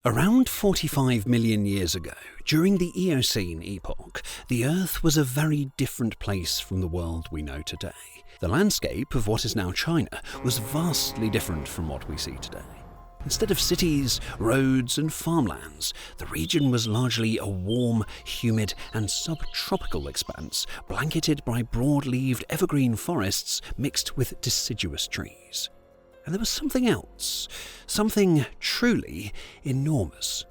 Around 45 million years ago, during the Eocene epoch, the Earth was a very different place from the world we know today. The landscape of what is now China was vastly different from what we see today. Instead of cities, roads and farmlands, the region was largely a warm, humid and subtropical expanse blanketed by broad-leaved evergreen forests mixed with deciduous trees. And there was something else, something truly enormous.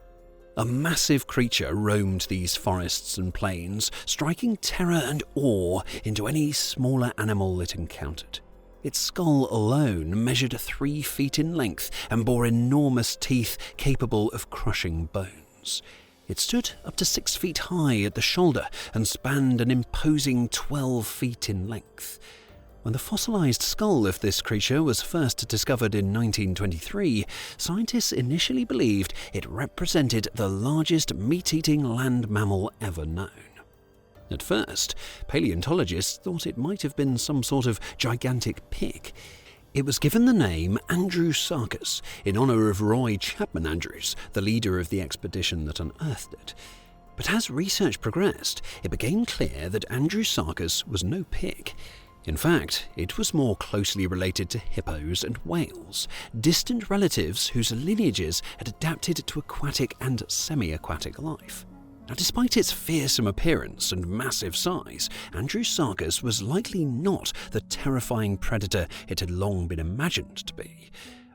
A massive creature roamed these forests and plains, striking terror and awe into any smaller animal it encountered. Its skull alone measured 3 feet in length and bore enormous teeth capable of crushing bones. It stood up to 6 feet high at the shoulder and spanned an imposing 12 feet in length. When the fossilized skull of this creature was first discovered in 1923, scientists initially believed it represented the largest meat-eating land mammal ever known. At first, paleontologists thought it might have been some sort of gigantic pig. It was given the name Andrewsarchus in honor of Roy Chapman Andrews, the leader of the expedition that unearthed it. But as research progressed, it became clear that Andrewsarchus was no pig. In fact, it was more closely related to hippos and whales, distant relatives whose lineages had adapted to aquatic and semi-aquatic life. Now, despite its fearsome appearance and massive size, Andrewsarchus was likely not the terrifying predator it had long been imagined to be.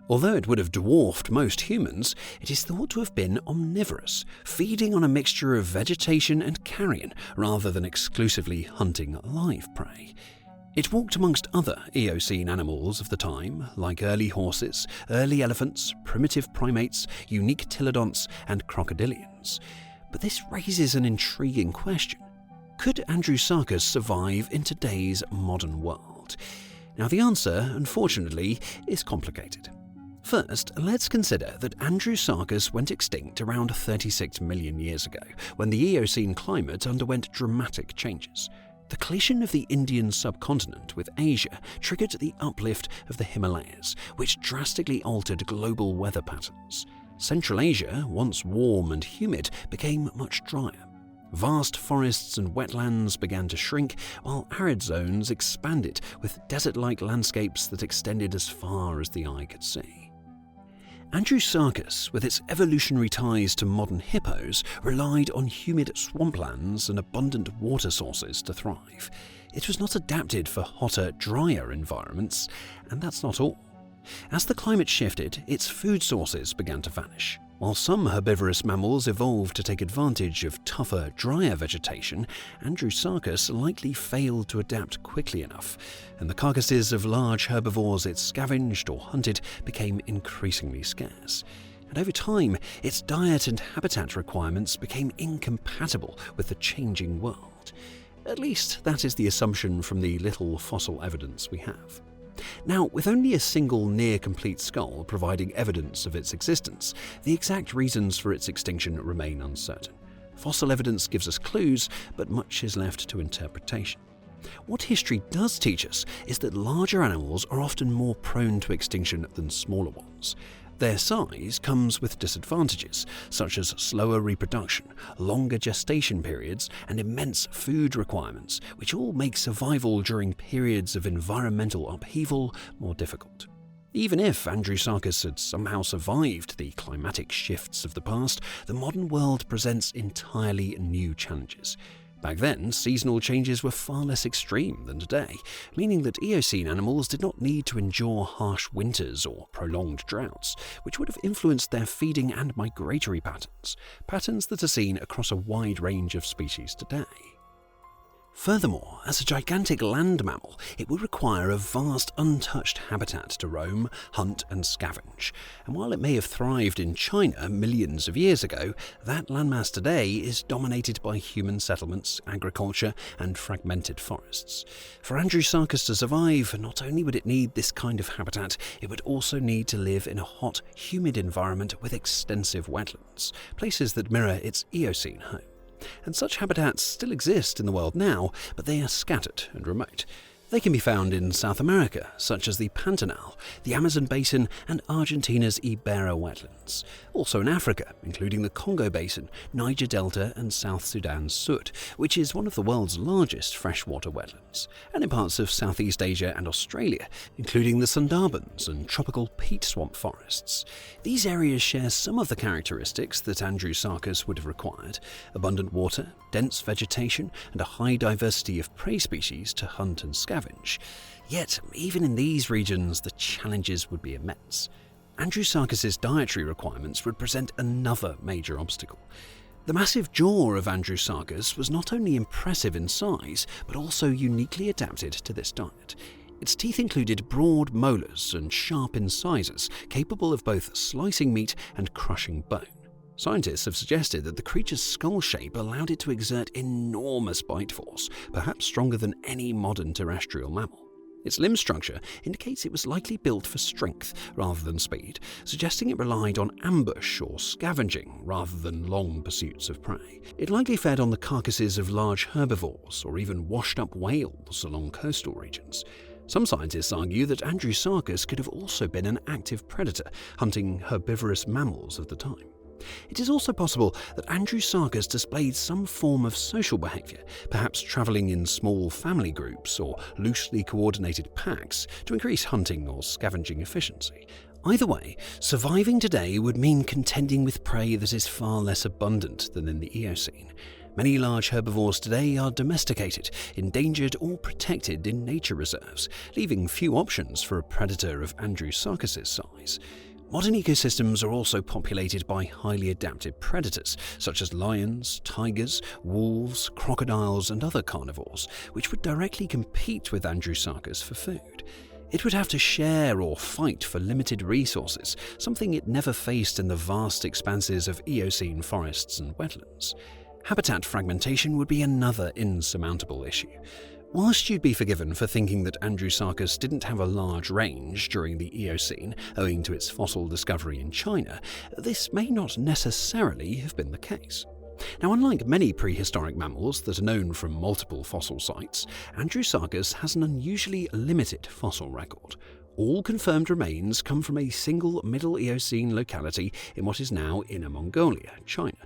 Although it would have dwarfed most humans, it is thought to have been omnivorous, feeding on a mixture of vegetation and carrion rather than exclusively hunting live prey. It walked amongst other Eocene animals of the time, like early horses, early elephants, primitive primates, unique tylodonts, and crocodilians. But this raises an intriguing question. Could Andrewsarchus survive in today's modern world? Now, the answer, unfortunately, is complicated. First, let's consider that Andrewsarchus went extinct around 36 million years ago, when the Eocene climate underwent dramatic changes. The collision of the Indian subcontinent with Asia triggered the uplift of the Himalayas, which drastically altered global weather patterns. Central Asia, once warm and humid, became much drier. Vast forests and wetlands began to shrink, while arid zones expanded with desert-like landscapes that extended as far as the eye could see. Andrewsarchus, with its evolutionary ties to modern hippos, relied on humid swamplands and abundant water sources to thrive. It was not adapted for hotter, drier environments, and that's not all. As the climate shifted, its food sources began to vanish. While some herbivorous mammals evolved to take advantage of tougher, drier vegetation, Andrewsarchus likely failed to adapt quickly enough, and the carcasses of large herbivores it scavenged or hunted became increasingly scarce. And over time, its diet and habitat requirements became incompatible with the changing world. At least that is the assumption from the little fossil evidence we have. Now, with only a single near-complete skull providing evidence of its existence, the exact reasons for its extinction remain uncertain. Fossil evidence gives us clues, but much is left to interpretation. What history does teach us is that larger animals are often more prone to extinction than smaller ones. Their size comes with disadvantages, such as slower reproduction, longer gestation periods, and immense food requirements, which all make survival during periods of environmental upheaval more difficult. Even if Andrewsarchus had somehow survived the climatic shifts of the past, the modern world presents entirely new challenges. Back then, seasonal changes were far less extreme than today, meaning that Eocene animals did not need to endure harsh winters or prolonged droughts, which would have influenced their feeding and migratory patterns that are seen across a wide range of species today. Furthermore, as a gigantic land mammal, it would require a vast untouched habitat to roam, hunt and scavenge. And while it may have thrived in China millions of years ago, that landmass today is dominated by human settlements, agriculture and fragmented forests. For Andrewsarchus to survive, not only would it need this kind of habitat, it would also need to live in a hot, humid environment with extensive wetlands, places that mirror its Eocene home. And such habitats still exist in the world now, but they are scattered and remote. They can be found in South America, such as the Pantanal, the Amazon Basin, and Argentina's Iberá wetlands. Also in Africa, including the Congo Basin, Niger Delta, and South Sudan's Sud, which is one of the world's largest freshwater wetlands. And in parts of Southeast Asia and Australia, including the Sundarbans and tropical peat swamp forests. These areas share some of the characteristics that Andrewsarchus would have required: abundant water, dense vegetation, and a high diversity of prey species to hunt and scavenge. Yet, even in these regions, the challenges would be immense. Andrewsarchus's dietary requirements would present another major obstacle. The massive jaw of Andrewsarchus was not only impressive in size, but also uniquely adapted to this diet. Its teeth included broad molars and sharp incisors, capable of both slicing meat and crushing bone. Scientists have suggested that the creature's skull shape allowed it to exert enormous bite force, perhaps stronger than any modern terrestrial mammal. Its limb structure indicates it was likely built for strength rather than speed, suggesting it relied on ambush or scavenging rather than long pursuits of prey. It likely fed on the carcasses of large herbivores or even washed-up whales along coastal regions. Some scientists argue that Andrewsarchus could have also been an active predator, hunting herbivorous mammals of the time. It is also possible that Andrewsarchus displayed some form of social behavior, perhaps traveling in small family groups or loosely coordinated packs to increase hunting or scavenging efficiency. Either way, surviving today would mean contending with prey that is far less abundant than in the Eocene. Many large herbivores today are domesticated, endangered, or protected in nature reserves, leaving few options for a predator of Andrewsarchus's size. Modern ecosystems are also populated by highly adapted predators, such as lions, tigers, wolves, crocodiles, and other carnivores, which would directly compete with Andrewsarchus for food. It would have to share or fight for limited resources, something it never faced in the vast expanses of Eocene forests and wetlands. Habitat fragmentation would be another insurmountable issue. Whilst you'd be forgiven for thinking that Andrewsarchus didn't have a large range during the Eocene owing to its fossil discovery in China, this may not necessarily have been the case. Now, unlike many prehistoric mammals that are known from multiple fossil sites, Andrewsarchus has an unusually limited fossil record. All confirmed remains come from a single Middle Eocene locality in what is now Inner Mongolia, China.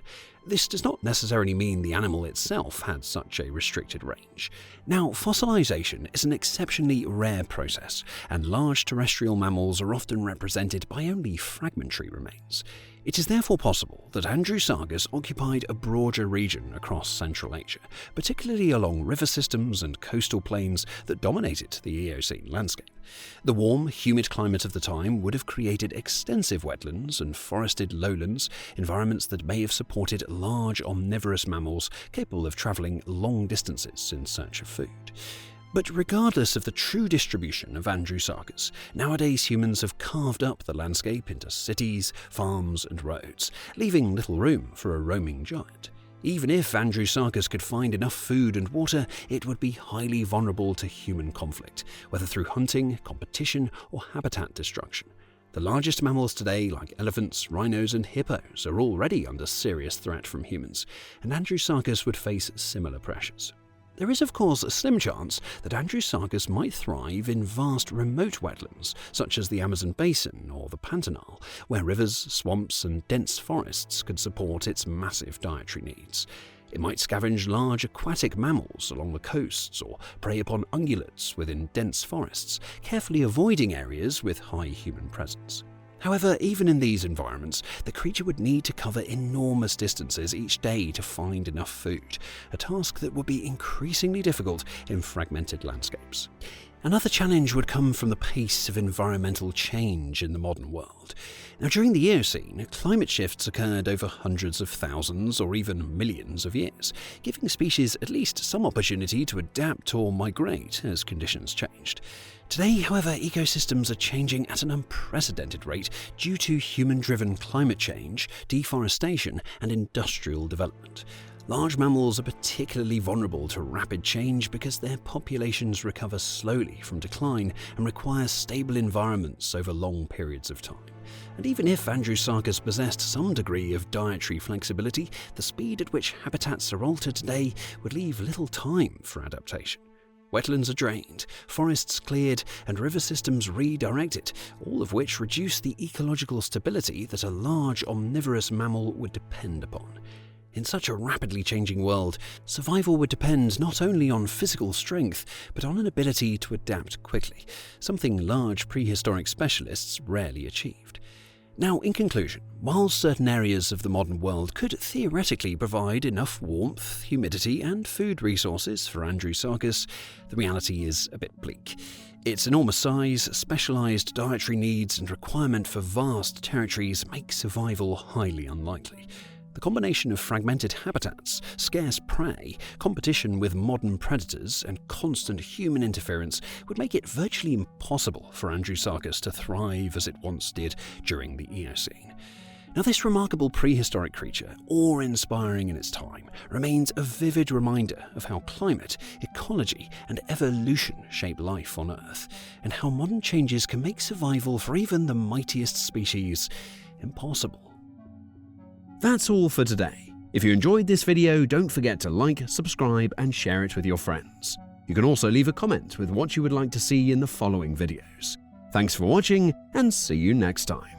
This does not necessarily mean the animal itself had such a restricted range. Now, fossilization is an exceptionally rare process, and large terrestrial mammals are often represented by only fragmentary remains. It is therefore possible that Andrewsarchus occupied a broader region across Central Asia, particularly along river systems and coastal plains that dominated the Eocene landscape. The warm, humid climate of the time would have created extensive wetlands and forested lowlands, environments that may have supported large omnivorous mammals capable of travelling long distances in search of food. But regardless of the true distribution of Andrewsarchus, nowadays humans have carved up the landscape into cities, farms, and roads, leaving little room for a roaming giant. Even if Andrewsarchus could find enough food and water, it would be highly vulnerable to human conflict, whether through hunting, competition, or habitat destruction. The largest mammals today, like elephants, rhinos, and hippos, are already under serious threat from humans, and Andrewsarchus would face similar pressures. There is, of course, a slim chance that Andrewsarchus might thrive in vast remote wetlands, such as the Amazon Basin or the Pantanal, where rivers, swamps, and dense forests could support its massive dietary needs. It might scavenge large aquatic mammals along the coasts or prey upon ungulates within dense forests, carefully avoiding areas with high human presence. However, even in these environments, the creature would need to cover enormous distances each day to find enough food, a task that would be increasingly difficult in fragmented landscapes. Another challenge would come from the pace of environmental change in the modern world. Now, during the Eocene, climate shifts occurred over hundreds of thousands or even millions of years, giving species at least some opportunity to adapt or migrate as conditions changed. Today, however, ecosystems are changing at an unprecedented rate due to human-driven climate change, deforestation, and industrial development. Large mammals are particularly vulnerable to rapid change because their populations recover slowly from decline and require stable environments over long periods of time. And even if Andrewsarchus possessed some degree of dietary flexibility, the speed at which habitats are altered today would leave little time for adaptation. Wetlands are drained, forests cleared, and river systems redirected, all of which reduce the ecological stability that a large omnivorous mammal would depend upon. In such a rapidly changing world, survival would depend not only on physical strength, but on an ability to adapt quickly, something large prehistoric specialists rarely achieved. Now, in conclusion, while certain areas of the modern world could theoretically provide enough warmth, humidity, and food resources for Andrewsarchus, the reality is a bit bleak. Its enormous size, specialized dietary needs, and requirement for vast territories make survival highly unlikely. The combination of fragmented habitats, scarce prey, competition with modern predators, and constant human interference would make it virtually impossible for Andrewsarchus to thrive as it once did during the Eocene. Now, this remarkable prehistoric creature, awe-inspiring in its time, remains a vivid reminder of how climate, ecology, and evolution shape life on Earth, and how modern changes can make survival for even the mightiest species impossible. That's all for today. If you enjoyed this video, don't forget to like, subscribe, and share it with your friends. You can also leave a comment with what you would like to see in the following videos. Thanks for watching, and see you next time.